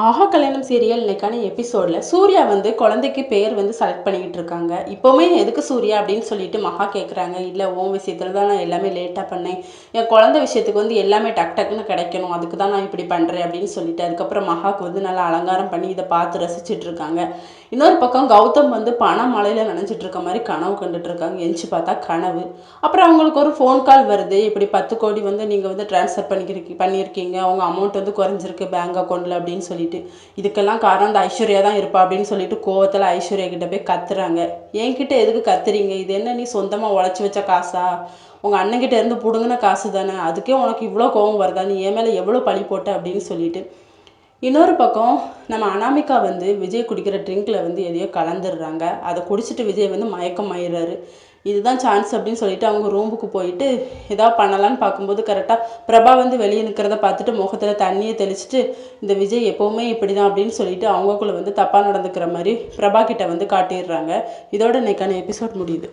ஆஹா கல்யாணம் சீரியல் இன்னைக்கான எபிசோடில் சூர்யா வந்து குழந்தைக்கு பேர் வந்து செலக்ட் பண்ணிக்கிட்டு இருக்காங்க. இப்போவுமே எதுக்கு சூர்யா அப்படின்னு சொல்லிட்டு மகா கேட்குறாங்க. இல்லை உன் விஷயத்தில் தான் நான் எல்லாமே லேட்டாக பண்ணேன், என் குழந்தை விஷயத்துக்கு வந்து எல்லாமே டக் டக்குன்னு கிடைக்கணும், அதுக்கு தான் நான் இப்படி பண்ணுறேன் அப்படின்னு சொல்லிட்டு அதுக்கப்புறம் மகாவுக்கு வந்து நல்லா அலங்காரம் பண்ணி இதை பார்த்து ரசிச்சுட்டு இருக்காங்க. இன்னொரு பக்கம் கௌதம் வந்து பண மலையில் நினைச்சிட்டு இருக்க மாதிரி கனவு கண்டுட்டு இருக்காங்க. எந்திச்சு பார்த்தா கனவு. அப்புறம் அவங்களுக்கு ஒரு ஃபோன் கால் வருது. இப்படி 10 கோடி வந்து நீங்கள் வந்து ட்ரான்ஸ்ஃபர் பண்ணியிருக்கீங்க, உங்கள் அமௌண்ட் வந்து குறைஞ்சிருக்கு பேங்க் அக்கௌண்ட்டில் அப்படின்னு சொல்லிட்டு. இதுக்கெல்லாம் காரணம் அந்த ஐஸ்வர்யா தான் இருப்பா அப்படின்னு சொல்லிட்டு கோவத்தில் ஐஸ்வர்யா கிட்ட போய் கத்துறாங்க. என்கிட்ட எதுக்கு கத்துறீங்க, இது என்ன நீ சொந்தமாக உழைச்சி வச்ச காசா, உங்கள் அண்ணன்கிட்ட இருந்து பிடுங்கின காசு தானே, அதுக்கே உனக்கு இவ்வளோ கோவம் வருதா, நீ என் மேலே எவ்வளோ பழி போட்ட அப்படின்னு சொல்லிட்டு. இன்னொரு பக்கம் நம்ம அனாமிகா வந்து விஜய் குடிக்கிற ட்ரிங்கில் வந்து எதையோ கலந்துடுறாங்க. அதை குடிச்சிட்டு விஜய் வந்து மயக்கம் ஆயிடுறாரு. இதுதான் சான்ஸ் அப்படின்னு சொல்லிட்டு அவங்க ரூமுக்கு போயிட்டு ஏதாவது பண்ணலான்னு பார்க்கும்போது கரெக்டாக பிரபா வந்து வெளியே நிற்கிறத பார்த்துட்டு முகத்தில் தண்ணியை தெளிச்சிட்டு இந்த விஜய் எப்போவுமே இப்படி தான் அப்படின்னு சொல்லிட்டு அவங்களுக்குள்ள வந்து தப்பாக நடந்துக்கிற மாதிரி பிரபா கிட்ட வந்து காட்டிடுறாங்க. இதோட இன்னைக்கான எபிசோட் முடியுது.